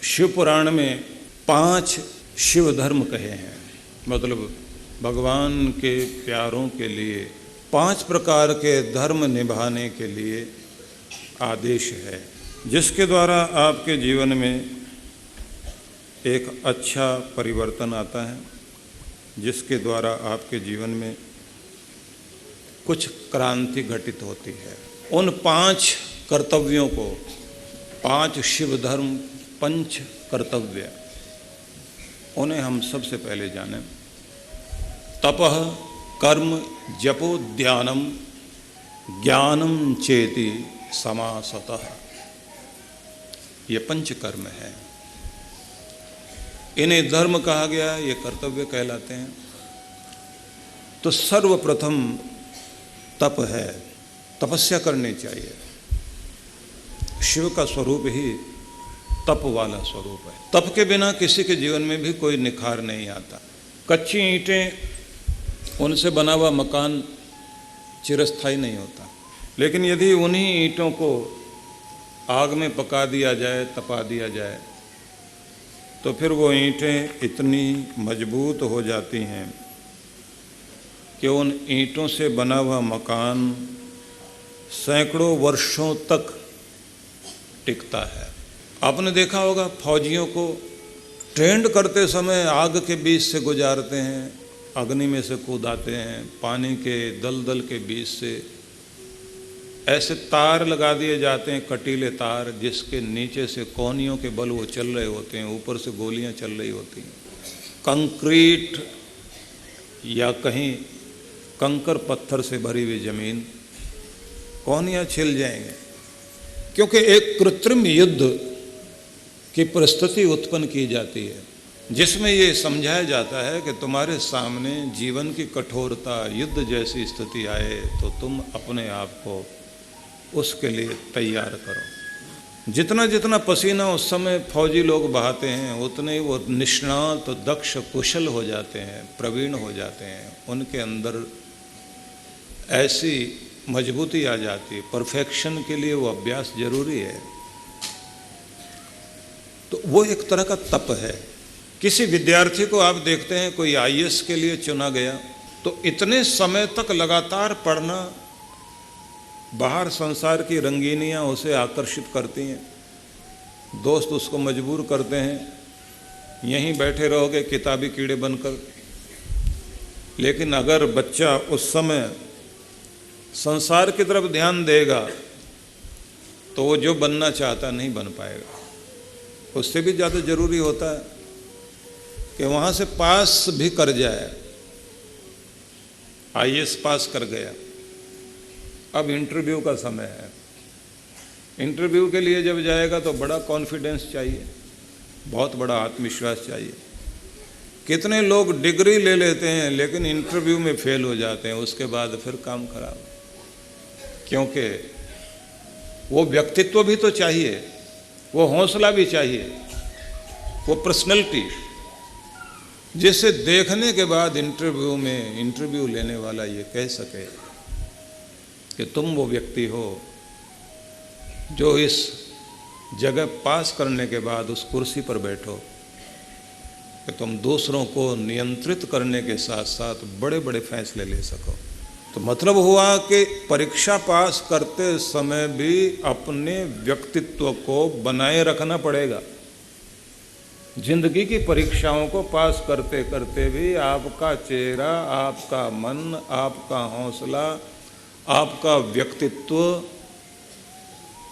शिव पुराण में 5 शिव धर्म कहे हैं, मतलब भगवान के प्यारों के लिए 5 प्रकार के धर्म निभाने के लिए आदेश है, जिसके द्वारा आपके जीवन में एक अच्छा परिवर्तन आता है, जिसके द्वारा आपके जीवन में कुछ क्रांति घटित होती है। उन 5 कर्तव्यों को 5 शिव धर्म, पंच कर्तव्य, उन्हें हम सबसे पहले जानें। तपः कर्म जपो ध्यानम ज्ञानम चेति समासतः, ये पंच कर्म है। इन्हें धर्म कहा गया, ये कर्तव्य कहलाते हैं। तो सर्वप्रथम तप है, तपस्या करनी चाहिए। शिव का स्वरूप ही तप वाला स्वरूप है। तप के बिना किसी के जीवन में भी कोई निखार नहीं आता। कच्ची ईंटें, उनसे बना हुआ मकान चिरस्थायी नहीं होता, लेकिन यदि उन्हीं ईंटों को आग में पका दिया जाए, तपा दिया जाए, तो फिर वो ईंटें इतनी मजबूत हो जाती हैं कि उन ईंटों से बना हुआ मकान सैकड़ों वर्षों तक टिकता है। आपने देखा होगा, फौजियों को ट्रेंड करते समय आग के बीच से गुजारते हैं, अग्नि में से कूदाते हैं, पानी के दलदल के बीच से ऐसे तार लगा दिए जाते हैं, कटीले तार, जिसके नीचे से कोहनियों के बल वो चल रहे होते हैं, ऊपर से गोलियां चल रही होती हैं। कंक्रीट या कहीं कंकर पत्थर से भरी हुई जमीन, कोहनियां छिल जाएंगे, क्योंकि एक कृत्रिम युद्ध की परिस्थिति उत्पन्न की जाती है, जिसमें ये समझाया जाता है कि तुम्हारे सामने जीवन की कठोरता, युद्ध जैसी स्थिति आए तो तुम अपने आप को उसके लिए तैयार करो। जितना जितना पसीना उस समय फौजी लोग बहाते हैं, उतने ही वो निष्णात, दक्ष, कुशल हो जाते हैं, प्रवीण हो जाते हैं। उनके अंदर ऐसी मजबूती आ जाती है। परफेक्शन के लिए वो अभ्यास जरूरी है। तो वो एक तरह का तप है। किसी विद्यार्थी को आप देखते हैं, कोई आईएएस के लिए चुना गया, तो इतने समय तक लगातार पढ़ना, बाहर संसार की रंगीनियां उसे आकर्षित करती हैं, दोस्त उसको मजबूर करते हैं, यहीं बैठे रहोगे किताबी कीड़े बनकर। लेकिन अगर बच्चा उस समय संसार की तरफ ध्यान देगा तो वो जो बनना चाहता नहीं बन पाएगा। उससे भी ज़्यादा जरूरी होता है कि वहाँ से पास भी कर जाए। आईएएस पास कर गया, अब इंटरव्यू का समय है। इंटरव्यू के लिए जब जाएगा तो बड़ा कॉन्फिडेंस चाहिए, बहुत बड़ा आत्मविश्वास चाहिए। कितने लोग डिग्री ले लेते हैं लेकिन इंटरव्यू में फेल हो जाते हैं, उसके बाद फिर काम खराब। क्योंकि वो व्यक्तित्व भी तो चाहिए, वो हौसला भी चाहिए, वो पर्सनैलिटी, जिसे देखने के बाद इंटरव्यू में इंटरव्यू लेने वाला ये कह सके कि तुम वो व्यक्ति हो जो इस जगह पास करने के बाद उस कुर्सी पर बैठो कि तुम दूसरों को नियंत्रित करने के साथ साथ बड़े बड़े फैसले ले सको। तो मतलब हुआ कि परीक्षा पास करते समय भी अपने व्यक्तित्व को बनाए रखना पड़ेगा। जिंदगी की परीक्षाओं को पास करते करते भी आपका चेहरा, आपका मन, आपका हौसला, आपका व्यक्तित्व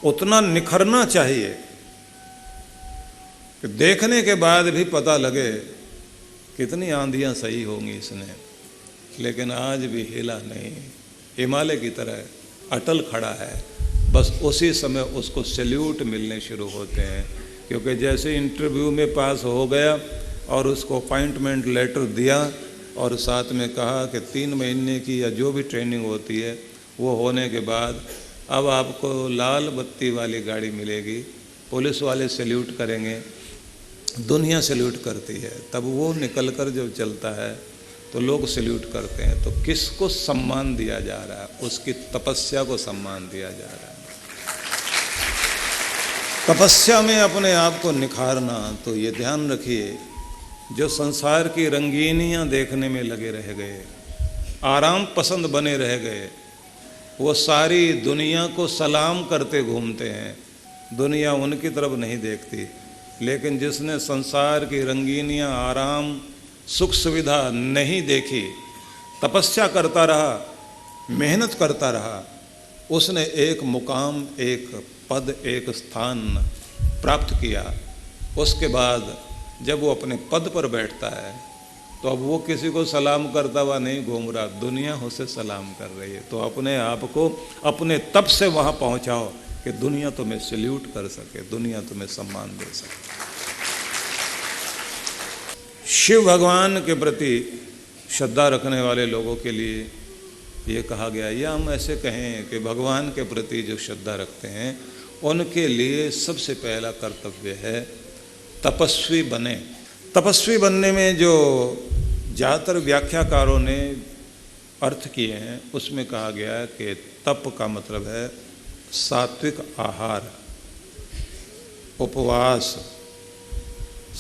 उतना निखरना चाहिए कि देखने के बाद भी पता लगे कितनी आंधियां सही होंगी इसने, लेकिन आज भी हिला नहीं, हिमालय की तरह अटल खड़ा है। बस उसी समय उसको सैल्यूट मिलने शुरू होते हैं, क्योंकि जैसे इंटरव्यू में पास हो गया और उसको अपॉइंटमेंट लेटर दिया और साथ में कहा कि 3 महीने की या जो भी ट्रेनिंग होती है वो होने के बाद अब आपको लाल बत्ती वाली गाड़ी मिलेगी, पुलिस वाले सैल्यूट करेंगे, दुनिया सैल्यूट करती है, तब वो निकल कर जब चलता है तो लोग सैल्यूट करते हैं। तो किसको सम्मान दिया जा रहा है? उसकी तपस्या को सम्मान दिया जा रहा है। तपस्या में अपने आप को निखारना, तो ये ध्यान रखिए, जो संसार की रंगीनियां देखने में लगे रह गए, आराम पसंद बने रह गए, वो सारी दुनिया को सलाम करते घूमते हैं, दुनिया उनकी तरफ नहीं देखती। लेकिन जिसने संसार की रंगीनियां, आराम, सुख सुविधा नहीं देखी, तपस्या करता रहा, मेहनत करता रहा, उसने एक मुकाम, एक पद, एक स्थान प्राप्त किया। उसके बाद जब वो अपने पद पर बैठता है तो अब वो किसी को सलाम करता हुआ नहीं घूम रहा, दुनिया उसे सलाम कर रही है। तो अपने आप को अपने तप से वहाँ पहुँचाओ कि दुनिया तुम्हें सैल्यूट कर सके, दुनिया तुम्हें सम्मान दे सके। शिव भगवान के प्रति श्रद्धा रखने वाले लोगों के लिए ये कहा गया, या हम ऐसे कहें कि भगवान के प्रति जो श्रद्धा रखते हैं उनके लिए सबसे पहला कर्तव्य है तपस्वी बने। तपस्वी बनने में जो ज़्यादातर व्याख्याकारों ने अर्थ किए हैं उसमें कहा गया है कि तप का मतलब है सात्विक आहार, उपवास,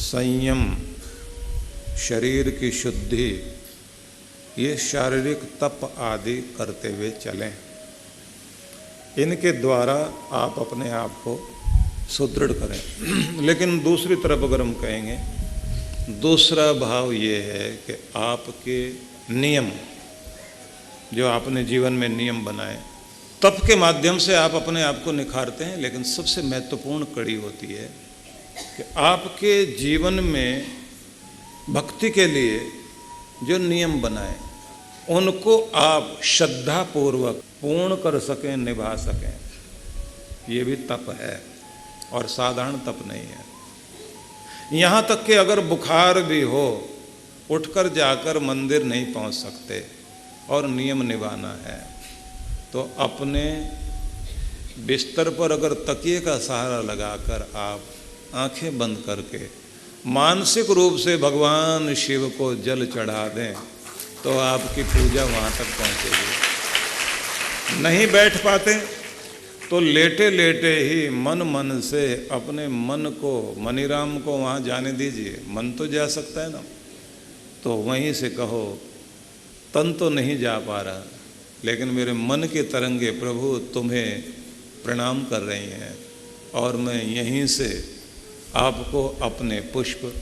संयम, शरीर की शुद्धि, ये शारीरिक तप आदि करते हुए चलें। इनके द्वारा आप अपने आप को सुदृढ़ करें। लेकिन दूसरी तरफ अगर हम कहेंगे, दूसरा भाव ये है कि आपके नियम, जो आपने जीवन में नियम बनाए, तप के माध्यम से आप अपने आप को निखारते हैं। लेकिन सबसे महत्वपूर्ण कड़ी होती है कि आपके जीवन में भक्ति के लिए जो नियम बनाए उनको आप श्रद्धापूर्वक पूर्ण कर सकें, निभा सकें, ये भी तप है और साधारण तप नहीं है। यहाँ तक कि अगर बुखार भी हो, उठकर जाकर मंदिर नहीं पहुँच सकते और नियम निभाना है, तो अपने बिस्तर पर अगर तकिए का सहारा लगाकर आप आंखें बंद करके मानसिक रूप से भगवान शिव को जल चढ़ा दें तो आपकी पूजा वहाँ तक पहुँचेगी। नहीं बैठ पाते तो लेटे लेटे ही मन से अपने मन को, मनीराम को वहाँ जाने दीजिए। मन तो जा सकता है ना, तो वहीं से कहो, तन तो नहीं जा पा रहा, लेकिन मेरे मन के तरंगे प्रभु तुम्हें प्रणाम कर रही हैं और मैं यहीं से आपको अपने पुष्प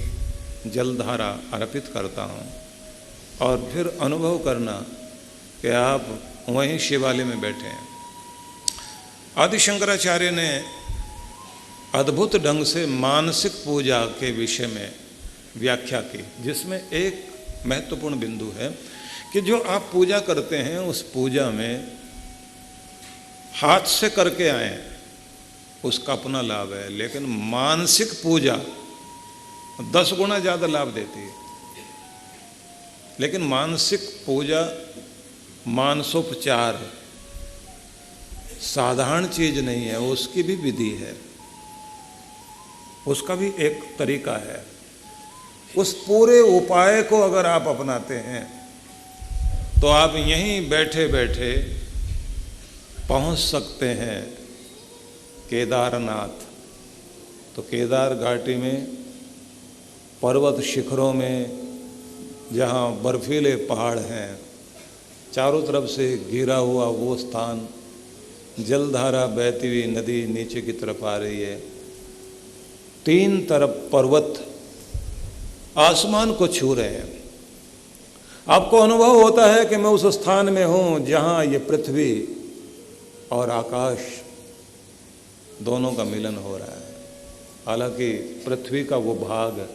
जलधारा अर्पित करता हूँ। और फिर अनुभव करना कि आप वहीं शिवालय में बैठे हैं। आदि शंकराचार्य ने अद्भुत ढंग से मानसिक पूजा के विषय में व्याख्या की, जिसमें एक महत्वपूर्ण बिंदु है कि जो आप पूजा करते हैं उस पूजा में हाथ से करके आए, उसका अपना लाभ है, लेकिन मानसिक पूजा 10 गुना ज़्यादा लाभ देती है। लेकिन मानसिक पूजा, मानसोपचार साधारण चीज नहीं है, उसकी भी विधि है, उसका भी एक तरीका है। उस पूरे उपाय को अगर आप अपनाते हैं तो आप यहीं बैठे बैठे पहुंच सकते हैं केदारनाथ। तो केदार घाटी में पर्वत शिखरों में जहाँ बर्फीले पहाड़ हैं, चारों तरफ से घिरा हुआ वो स्थान, जलधारा बहती हुई नदी नीचे की तरफ आ रही है, 3 तरफ पर्वत आसमान को छू रहे हैं। आपको अनुभव होता है कि मैं उस स्थान में हूँ जहाँ ये पृथ्वी और आकाश दोनों का मिलन हो रहा है। हालांकि पृथ्वी का वो भाग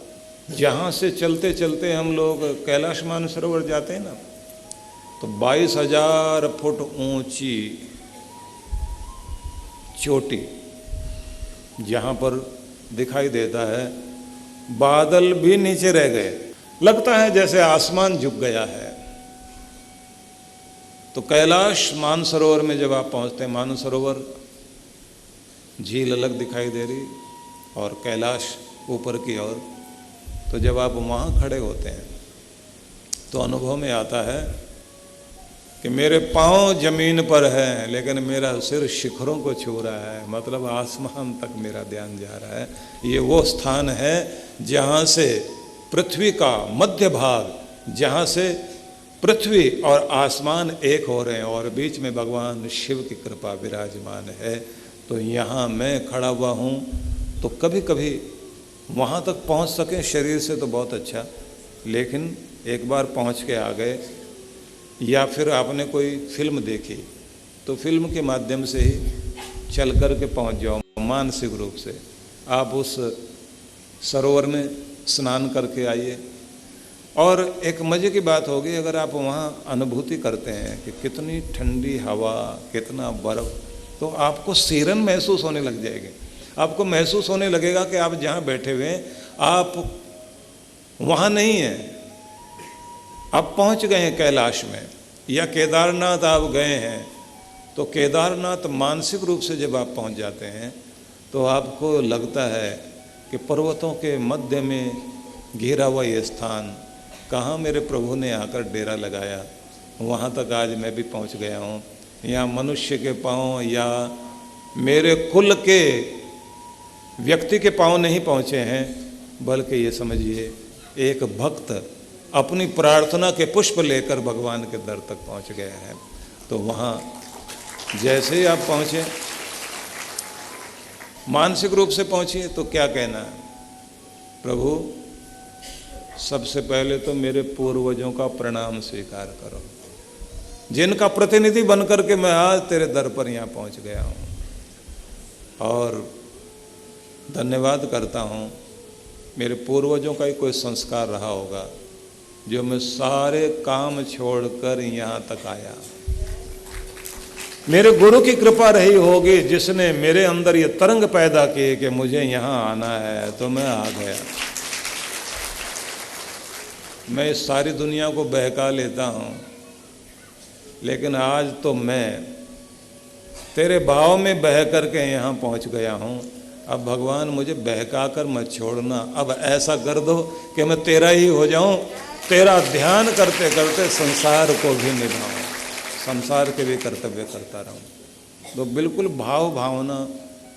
जहाँ से चलते चलते हम लोग कैलाश मानसरोवर जाते हैं ना, तो 22,000 फुट ऊंची चोटी जहाँ पर दिखाई देता है, बादल भी नीचे रह गए, लगता है जैसे आसमान झुक गया है। तो कैलाश मानसरोवर में जब आप पहुँचते हैं, मानसरोवर झील अलग दिखाई दे रही और कैलाश ऊपर की ओर, तो जब आप वहाँ खड़े होते हैं तो अनुभव में आता है कि मेरे पांव जमीन पर हैं लेकिन मेरा सिर शिखरों को छू रहा है, मतलब आसमान तक मेरा ध्यान जा रहा है। ये वो स्थान है जहाँ से पृथ्वी का मध्य भाग, जहाँ से पृथ्वी और आसमान एक हो रहे हैं और बीच में भगवान शिव की कृपा विराजमान है। तो यहाँ मैं खड़ा हुआ हूँ, तो कभी कभी वहाँ तक पहुँच सकें शरीर से तो बहुत अच्छा, लेकिन एक बार पहुँच के आ गए, या फिर आपने कोई फिल्म देखी तो फिल्म के माध्यम से ही चल कर के पहुँच जाओ। मानसिक रूप से आप उस सरोवर में स्नान करके आइए, और एक मज़े की बात होगी अगर आप वहाँ अनुभूति करते हैं कि कितनी ठंडी हवा, कितना बर्फ़, तो आपको सीरन महसूस होने लग जाएगी। आपको महसूस होने लगेगा कि आप जहाँ बैठे हुए हैं आप वहाँ नहीं हैं, आप पहुँच गए हैं कैलाश में, या केदारनाथ आप गए हैं। तो केदारनाथ मानसिक रूप से जब आप पहुँच जाते हैं तो आपको लगता है कि पर्वतों के मध्य में घिरा हुआ ये स्थान, कहाँ मेरे प्रभु ने आकर डेरा लगाया, वहाँ तक आज मैं भी पहुँच गया हूँ। यहाँ मनुष्य के पाँव या मेरे कुल के व्यक्ति के पाँव नहीं पहुँचे हैं, बल्कि ये समझिए एक भक्त अपनी प्रार्थना के पुष्प लेकर भगवान के दर तक पहुँच गए हैं। तो वहाँ जैसे ही आप पहुँचे, मानसिक रूप से पहुँचिए, तो क्या कहना है, प्रभु सबसे पहले तो मेरे पूर्वजों का प्रणाम स्वीकार करो, जिनका प्रतिनिधि बनकर के मैं आज तेरे दर पर यहाँ पहुँच गया हूँ, और धन्यवाद करता हूँ मेरे पूर्वजों का ही कोई संस्कार रहा होगा जो मैं सारे काम छोड़कर यहाँ तक आया। मेरे गुरु की कृपा रही होगी जिसने मेरे अंदर ये तरंग पैदा किए कि मुझे यहाँ आना है, तो मैं आ गया। मैं इस सारी दुनिया को बहका लेता हूँ, लेकिन आज तो मैं तेरे भाव में बह करके यहाँ पहुँच गया हूँ। अब भगवान मुझे बहका कर मत छोड़ना, अब ऐसा कर दो कि मैं तेरा ही हो जाऊँ, तेरा ध्यान करते करते संसार को भी निभाऊँ, संसार के भी कर्तव्य करता रहूँ। तो बिल्कुल भाव भावना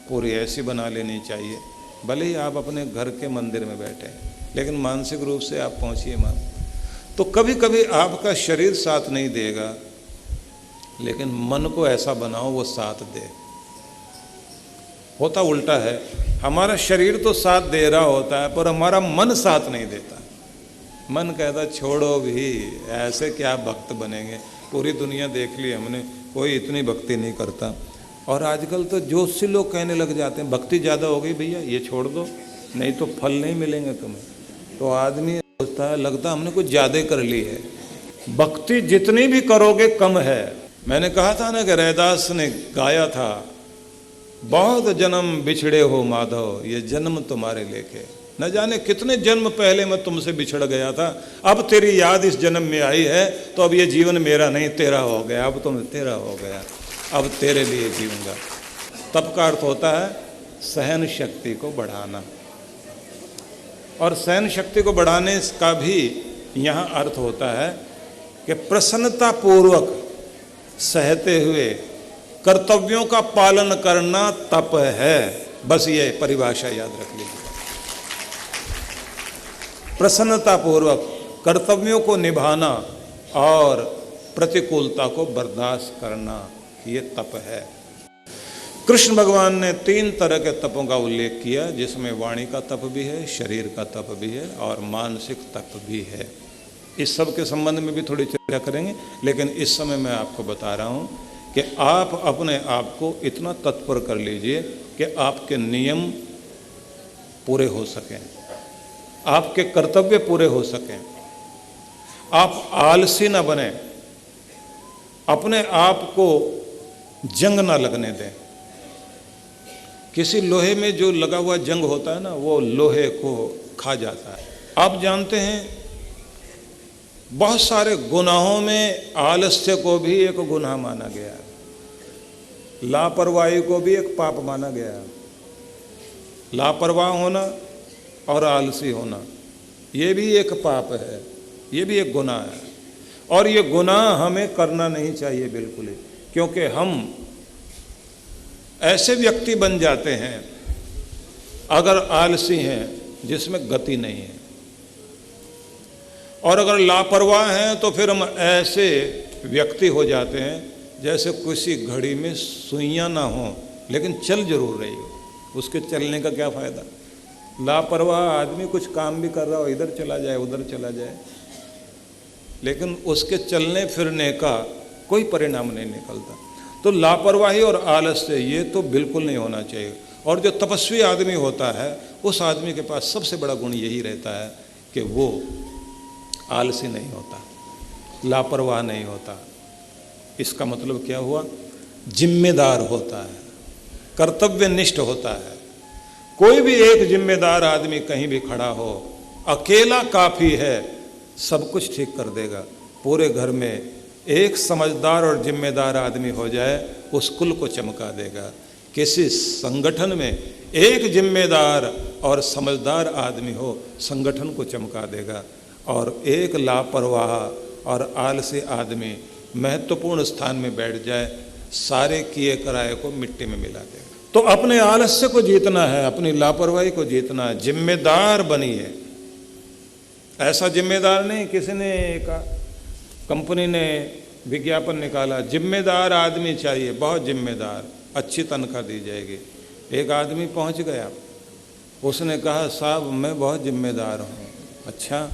पूरी ऐसी बना लेनी चाहिए, भले ही आप अपने घर के मंदिर में बैठे, लेकिन मानसिक रूप से आप पहुँचिए माँ। तो कभी कभी आपका शरीर साथ नहीं देगा, लेकिन मन को ऐसा बनाओ वो साथ दे। होता उल्टा है, हमारा शरीर तो साथ दे रहा होता है पर हमारा मन साथ नहीं देता। मन कहता छोड़ो भी, ऐसे क्या भक्त बनेंगे, पूरी दुनिया देख ली हमने, कोई इतनी भक्ति नहीं करता। और आजकल तो जोशी लोग कहने लग जाते हैं भक्ति ज़्यादा हो गई भैया, ये छोड़ दो नहीं तो फल नहीं मिलेंगे तुम्हें। तो आदमी सोचता है लगता हमने कुछ ज़्यादा कर ली है। भक्ति जितनी भी करोगे कम है। मैंने कहा था ना कि रैदास ने गाया था, बहुत जन्म बिछड़े हो माधव, ये जन्म तुम्हारे लेके, न जाने कितने जन्म पहले मैं तुमसे बिछड़ गया था, अब तेरी याद इस जन्म में आई है, तो अब ये जीवन मेरा नहीं तेरा हो गया, अब तुम तेरा हो गया, अब तेरे लिए जीऊंगा। तप का अर्थ होता है सहन शक्ति को बढ़ाना, और सहन शक्ति को बढ़ाने का भी यहाँ अर्थ होता है कि प्रसन्नता पूर्वक सहते हुए कर्तव्यों का पालन करना तप है। बस ये परिभाषा याद रख लीजिए। प्रसन्नता पूर्वक कर्तव्यों को निभाना और प्रतिकूलता को बर्दाश्त करना, ये तप है। कृष्ण भगवान ने 3 तरह के तपों का उल्लेख किया, जिसमें वाणी का तप भी है, शरीर का तप भी है और मानसिक तप भी है। इस सब के संबंध में भी थोड़ी चर्चा करेंगे, लेकिन इस समय मैं आपको बता रहा हूँ कि आप अपने आप को इतना तत्पर कर लीजिए कि आपके नियम पूरे हो सकें, आपके कर्तव्य पूरे हो सकें, आप आलसी न बने, अपने आप को जंग ना लगने दें। किसी लोहे में जो लगा हुआ जंग होता है ना, वो लोहे को खा जाता है। आप जानते हैं बहुत सारे गुनाहों में आलस्य को भी एक गुनाह माना गया है, लापरवाही को भी एक पाप माना गया है। लापरवाह होना और आलसी होना ये भी एक पाप है, ये भी एक गुनाह है। और ये गुनाह हमें करना नहीं चाहिए बिल्कुल ही, क्योंकि हम ऐसे व्यक्ति बन जाते हैं अगर आलसी हैं जिसमें गति नहीं है, और अगर लापरवाह हैं तो फिर हम ऐसे व्यक्ति हो जाते हैं जैसे किसी घड़ी में सुइयां ना हो लेकिन चल जरूर रही हो, उसके चलने का क्या फ़ायदा। लापरवाह आदमी कुछ काम भी कर रहा हो, इधर चला जाए उधर चला जाए, लेकिन उसके चलने फिरने का कोई परिणाम नहीं निकलता। तो लापरवाही और आलस्य ये तो बिल्कुल नहीं होना चाहिए। और जो तपस्वी आदमी होता है उस आदमी के पास सबसे बड़ा गुण यही रहता है कि वो आलसी नहीं होता, लापरवाह नहीं होता। इसका मतलब क्या हुआ, जिम्मेदार होता है, कर्तव्यनिष्ठ होता है। कोई भी एक जिम्मेदार आदमी कहीं भी खड़ा हो, अकेला काफ़ी है, सब कुछ ठीक कर देगा। पूरे घर में एक समझदार और जिम्मेदार आदमी हो जाए, उस कुल को चमका देगा। किसी संगठन में एक जिम्मेदार और समझदार आदमी हो, संगठन को चमका देगा। और एक लापरवाह और आलसी आदमी महत्वपूर्ण स्थान में बैठ जाए, सारे किए कराए को मिट्टी में मिला देगा। तो अपने आलस्य को जीतना है, अपनी लापरवाही को जीतना है, जिम्मेदार बनिए। ऐसा जिम्मेदार नहीं, किसी ने कहा, कंपनी ने विज्ञापन निकाला, जिम्मेदार आदमी चाहिए, बहुत जिम्मेदार, अच्छी तनख्वाह दी जाएगी। एक आदमी पहुंच गया, उसने कहा साहब मैं बहुत जिम्मेदार हूँ। अच्छा,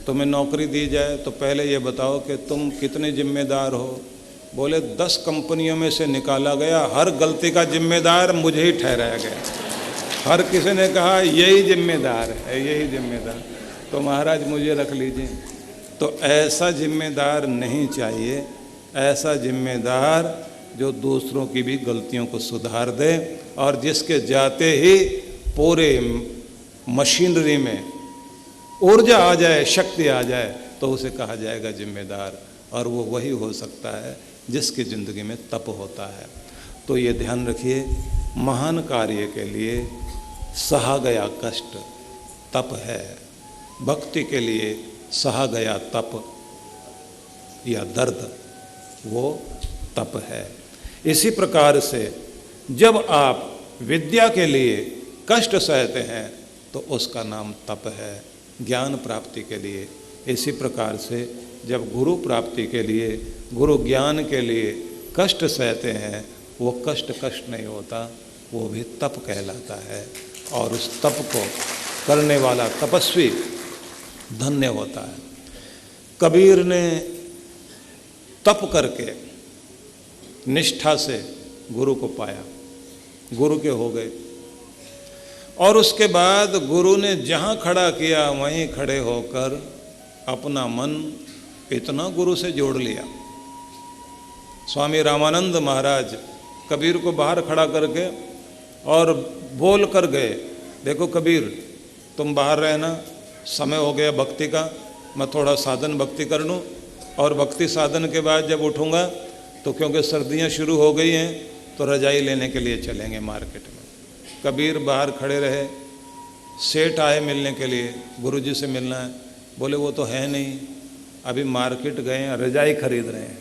तुम्हें नौकरी दी जाए तो पहले ये बताओ कि तुम कितने जिम्मेदार हो। बोले 10 कंपनियों में से निकाला गया, हर गलती का जिम्मेदार मुझे ही ठहराया गया। हर किसी ने कहा यही जिम्मेदार है, यही जिम्मेदार, तो महाराज मुझे रख लीजिए। तो ऐसा जिम्मेदार नहीं चाहिए, ऐसा जिम्मेदार जो दूसरों की भी गलतियों को सुधार दे, और जिसके जाते ही पूरे मशीनरी में ऊर्जा आ जाए, शक्ति आ जाए, तो उसे कहा जाएगा जिम्मेदार। और वो वही हो सकता है जिसकी ज़िंदगी में तप होता है। तो ये ध्यान रखिए, महान कार्य के लिए सहा गया कष्ट तप है, भक्ति के लिए सहा गया तप या दर्द वो तप है। इसी प्रकार से जब आप विद्या के लिए कष्ट सहते हैं तो उसका नाम तप है, ज्ञान प्राप्ति के लिए। इसी प्रकार से जब गुरु प्राप्ति के लिए, गुरु ज्ञान के लिए कष्ट सहते हैं, वो कष्ट नहीं होता, वो भी तप कहलाता है। और उस तप को करने वाला तपस्वी धन्य होता है। कबीर ने तप करके निष्ठा से गुरु को पाया, गुरु के हो गए, और उसके बाद गुरु ने जहाँ खड़ा किया वहीं खड़े होकर अपना मन इतना गुरु से जोड़ लिया। स्वामी रामानंद महाराज कबीर को बाहर खड़ा करके और बोल कर गए, देखो कबीर तुम बाहर रहना, समय हो गया भक्ति का, मैं थोड़ा साधन भक्ति कर लूँ, और भक्ति साधन के बाद जब उठूँगा तो क्योंकि सर्दियाँ शुरू हो गई हैं तो रजाई लेने के लिए चलेंगे मार्केट में। कबीर बाहर खड़े रहे, सेठ आए मिलने के लिए, गुरुजी से मिलना है। बोले वो तो है नहीं, अभी मार्केट गए हैं, रजाई खरीद रहे हैं।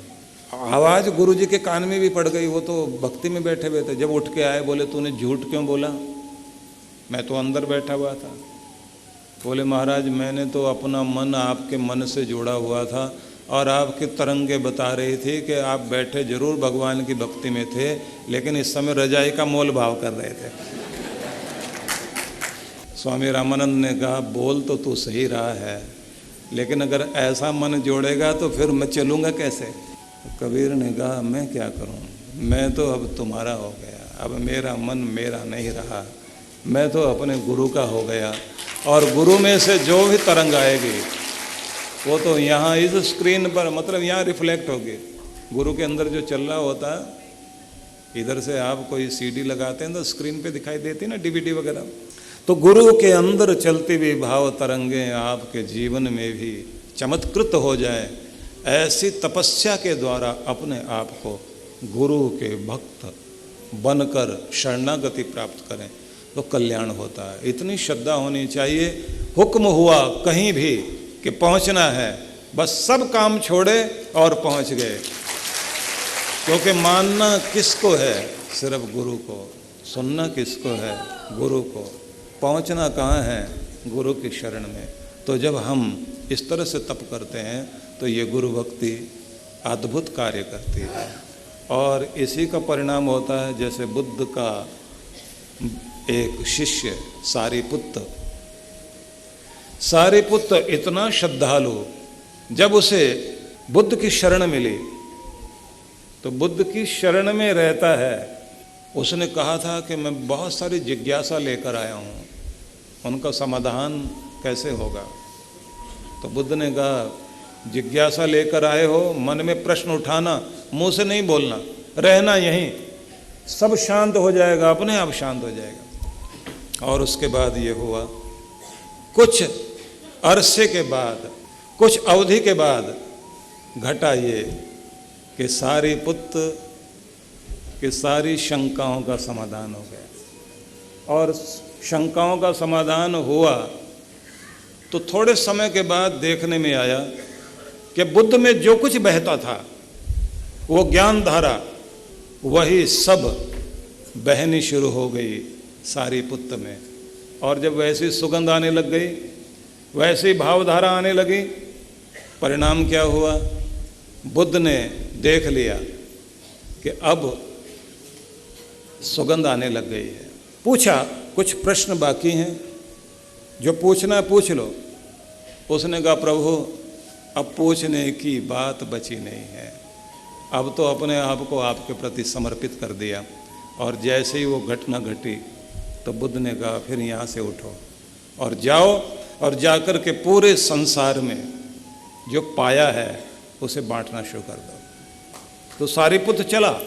आवाज़ गुरुजी के कान में भी पड़ गई, वो तो भक्ति में बैठे हुए थे। जब उठ के आए बोले तूने झूठ क्यों बोला, मैं तो अंदर बैठा हुआ था। बोले महाराज मैंने तो अपना मन आपके मन से जोड़ा हुआ था, और आपकी तरंगे बता रही थी कि आप बैठे जरूर भगवान की भक्ति में थे, लेकिन इस समय रजाई का मोल भाव कर रहे थे। स्वामी रामानंद ने कहा बोल तो तू सही रहा है, लेकिन अगर ऐसा मन जोड़ेगा तो फिर मैं चलूँगा कैसे। कबीर ने कहा मैं क्या करूँ, मैं तो अब तुम्हारा हो गया, अब मेरा मन मेरा नहीं रहा, मैं तो अपने गुरु का हो गया। और गुरु में से जो भी तरंग आएगी वो तो यहाँ इस स्क्रीन पर, मतलब यहाँ रिफ्लेक्ट होगी। गुरु के अंदर जो चल रहा होता है, इधर से आप कोई सीडी लगाते हैं तो स्क्रीन पे दिखाई देती है ना, डीवीडी वगैरह। तो गुरु के अंदर चलती हुई भाव तरंगें आपके जीवन में भी चमत्कृत हो जाए, ऐसी तपस्या के द्वारा अपने आप को गुरु के भक्त बनकर शरणागति प्राप्त करें तो कल्याण होता है। इतनी श्रद्धा होनी चाहिए। हुक्म हुआ कहीं भी कि पहुंचना है बस सब काम छोड़े और पहुंच गए। क्योंकि मानना किसको है? सिर्फ गुरु को। सुनना किसको है? गुरु को। पहुंचना कहाँ है? गुरु की शरण में। तो जब हम इस तरह से तप करते हैं तो ये गुरु भक्ति अद्भुत कार्य करती है, और इसी का परिणाम होता है जैसे बुद्ध का एक शिष्य सारिपुत्र इतना श्रद्धालु, जब उसे बुद्ध की शरण मिली तो बुद्ध की शरण में रहता है। उसने कहा था कि मैं बहुत सारी जिज्ञासा लेकर आया हूँ, उनका समाधान कैसे होगा? तो बुद्ध ने कहा, जिज्ञासा लेकर आए हो, मन में प्रश्न उठाना, मुंह से नहीं बोलना, रहना यहीं, सब शांत हो जाएगा, अपने आप शांत हो जाएगा। और उसके बाद ये हुआ, कुछ अरसे के बाद, कुछ अवधि के बाद घटा ये कि सारिपुत्र की सारी शंकाओं का समाधान हो गया। और शंकाओं का समाधान हुआ तो थोड़े समय के बाद देखने में आया कि बुद्ध में जो कुछ बहता था, वो ज्ञान धारा, वही सब बहनी शुरू हो गई सारिपुत्र में। और जब वैसी सुगंध आने लग गई, वैसी भावधारा आने लगी, परिणाम क्या हुआ? बुद्ध ने देख लिया कि अब सुगंध आने लग गई है। पूछा, कुछ प्रश्न बाकी हैं, जो पूछना है पूछ लो। उसने कहा, प्रभु अब पूछने की बात बची नहीं है, अब तो अपने आप को आपके प्रति समर्पित कर दिया। और जैसे ही वो घटना घटी तो बुद्ध ने कहा, फिर यहाँ से उठो और जाओ, और जाकर के पूरे संसार में जो पाया है उसे बांटना शुरू कर दो। तो सारिपुत्र चला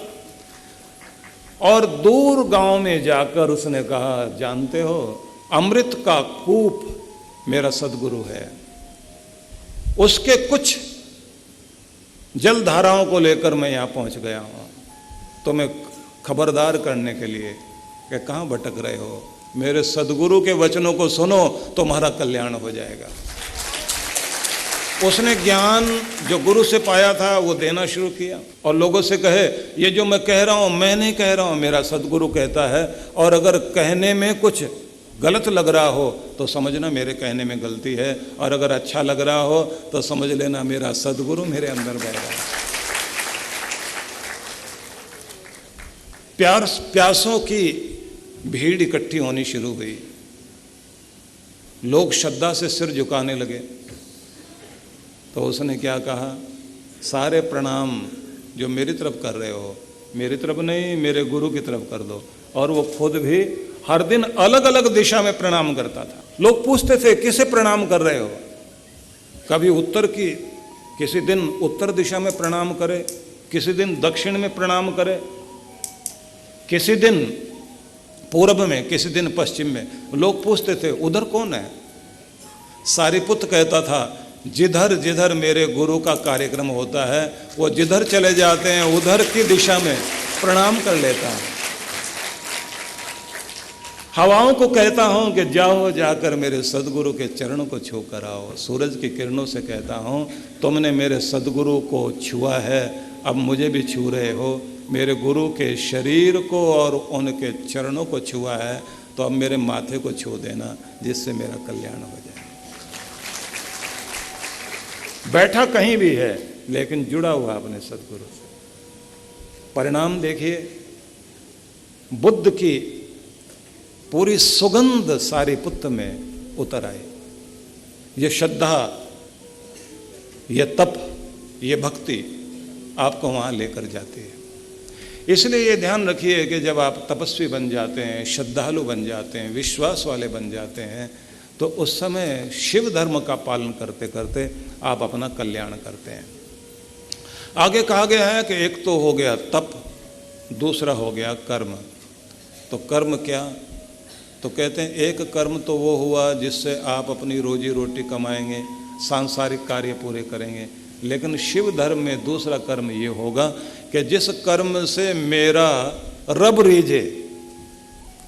और दूर गांव में जाकर उसने कहा, जानते हो, अमृत का कूप मेरा सदगुरु है, उसके कुछ जल धाराओं को लेकर मैं यहाँ पहुँच गया हूँ, तो मैं खबरदार करने के लिए कि कहाँ भटक रहे हो, मेरे सदगुरु के वचनों को सुनो, तुम्हारा कल्याण हो जाएगा। उसने ज्ञान जो गुरु से पाया था वो देना शुरू किया, और लोगों से कहे, ये जो मैं कह रहा हूँ मैं नहीं कह रहा हूँ, मेरा सदगुरु कहता है, और अगर कहने में कुछ गलत लग रहा हो तो समझना मेरे कहने में गलती है, और अगर अच्छा लग रहा हो तो समझ लेना मेरा सदगुरु मेरे अंदर बह रहा है। प्यासों की भीड़ इकट्ठी होनी शुरू हुई, लोग श्रद्धा से सिर झुकाने लगे। तो उसने क्या कहा, सारे प्रणाम जो मेरी तरफ कर रहे हो, मेरी तरफ नहीं, मेरे गुरु की तरफ कर दो। और वो खुद भी हर दिन अलग अलग दिशा में प्रणाम करता था। लोग पूछते थे, किसे प्रणाम कर रहे हो? कभी उत्तर की, किसी दिन उत्तर दिशा में प्रणाम करे, किसी दिन दक्षिण में प्रणाम करे, किसी दिन पूर्व में, किसी दिन पश्चिम में। लोग पूछते थे, उधर कौन है? सारिपुत्र कहता था, जिधर जिधर मेरे गुरु का कार्यक्रम होता है, वो जिधर चले जाते हैं उधर की दिशा में प्रणाम कर लेता हूँ। हवाओं को कहता हूँ कि जाओ, जाकर मेरे सदगुरु के चरणों को छू कर आओ। सूरज की किरणों से कहता हूँ, तुमने मेरे सदगुरु को छुआ है, अब मुझे भी छू रहे हो। मेरे गुरु के शरीर को और उनके चरणों को छुआ है, तो अब मेरे माथे को छू देना, जिससे मेरा कल्याण हो जाए। बैठा कहीं भी है लेकिन जुड़ा हुआ अपने सदगुरु से। परिणाम देखिए, बुद्ध की पूरी सुगंध सारिपुत्र में उतर आई। ये श्रद्धा, ये तप, ये भक्ति आपको वहाँ लेकर जाती है। इसलिए ये ध्यान रखिए कि जब आप तपस्वी बन जाते हैं, श्रद्धालु बन जाते हैं, विश्वास वाले बन जाते हैं, तो उस समय शिव धर्म का पालन करते करते आप अपना कल्याण करते हैं। आगे कहा गया है कि एक तो हो गया तप, दूसरा हो गया कर्म। तो कर्म क्या? तो कहते हैं एक कर्म तो वो हुआ जिससे आप अपनी रोजी रोटी कमाएंगे, सांसारिक कार्य पूरे करेंगे। लेकिन शिव धर्म में दूसरा कर्म ये होगा कि जिस कर्म से मेरा रब रीझे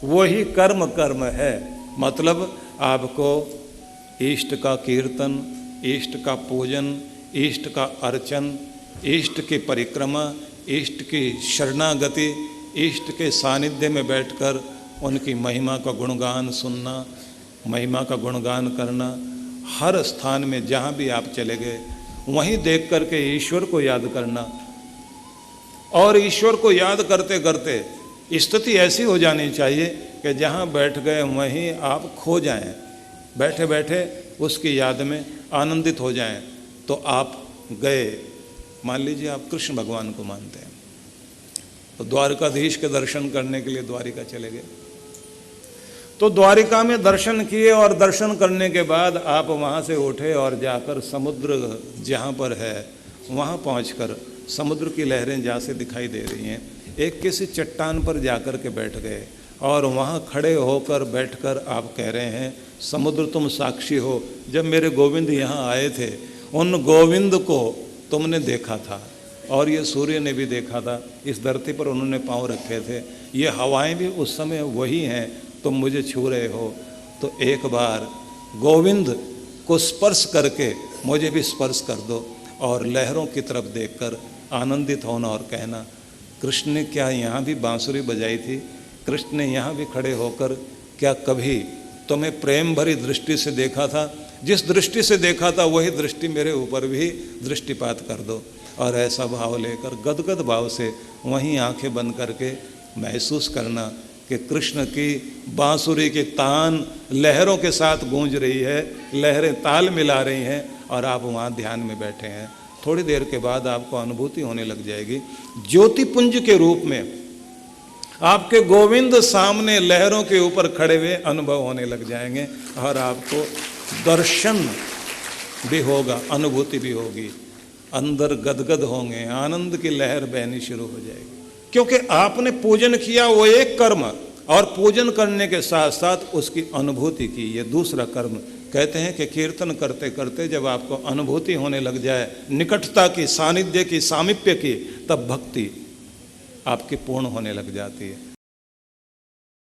वही कर्म है। मतलब आपको इष्ट का कीर्तन, इष्ट का पूजन, इष्ट का अर्चन, इष्ट की परिक्रमा, इष्ट की शरणागति, इष्ट के सानिध्य में बैठकर उनकी महिमा का गुणगान सुनना, महिमा का गुणगान करना। हर स्थान में जहाँ भी आप चले गए वहीं देख करके ईश्वर को याद करना, और ईश्वर को याद करते करते स्थिति ऐसी हो जानी चाहिए कि जहाँ बैठ गए वहीं आप खो जाएं, बैठे बैठे उसकी याद में आनंदित हो जाएं। तो आप गए, मान लीजिए आप कृष्ण भगवान को मानते हैं, तो द्वारकाधीश के दर्शन करने के लिए द्वारिका चले गए। तो द्वारिका में दर्शन किए और दर्शन करने के बाद आप वहाँ से उठे और जाकर समुद्र जहाँ पर है वहाँ पहुँचकर समुद्र की लहरें जहाँ से दिखाई दे रही हैं, एक किसी चट्टान पर जाकर के बैठ गए और वहाँ खड़े होकर बैठकर आप कह रहे हैं, समुद्र तुम साक्षी हो, जब मेरे गोविंद यहाँ आए थे उन गोविंद को तुमने देखा था, और ये सूर्य ने भी देखा था, इस धरती पर उन्होंने पाँव रखे थे, ये हवाएं भी उस समय वही हैं, तुम मुझे छू रहे हो, तो एक बार गोविंद को स्पर्श करके मुझे भी स्पर्श कर दो, और लहरों की तरफ देखकर आनंदित होना और कहना, कृष्ण ने क्या यहाँ भी बांसुरी बजाई थी, कृष्ण ने यहाँ भी खड़े होकर क्या कभी तुम्हें प्रेम भरी दृष्टि से देखा था, जिस दृष्टि से देखा था वही दृष्टि मेरे ऊपर भी दृष्टिपात कर दो। और ऐसा भाव लेकर गदगद भाव से वहीं आंखें बंद करके महसूस करना कि कृष्ण की बांसुरी की तान लहरों के साथ गूंज रही है, लहरें ताल मिला रही हैं और आप वहाँ ध्यान में बैठे हैं। थोड़ी देर के बाद आपको अनुभूति होने लग जाएगी, ज्योतिपुंज के रूप में आपके गोविंद सामने लहरों के ऊपर खड़े हुए अनुभव होने लग जाएंगे, और आपको दर्शन भी होगा, अनुभूति भी होगी, अंदर गदगद होंगे, आनंद की लहर बहनी शुरू हो जाएगी। क्योंकि आपने पूजन किया वो एक कर्म, और पूजन करने के साथ साथ उसकी अनुभूति की ये दूसरा कर्म। कहते हैं कि कीर्तन करते करते जब आपको अनुभूति होने लग जाए निकटता की, सानिध्य की, सामीप्य की, तब भक्ति आपकी पूर्ण होने लग जाती है।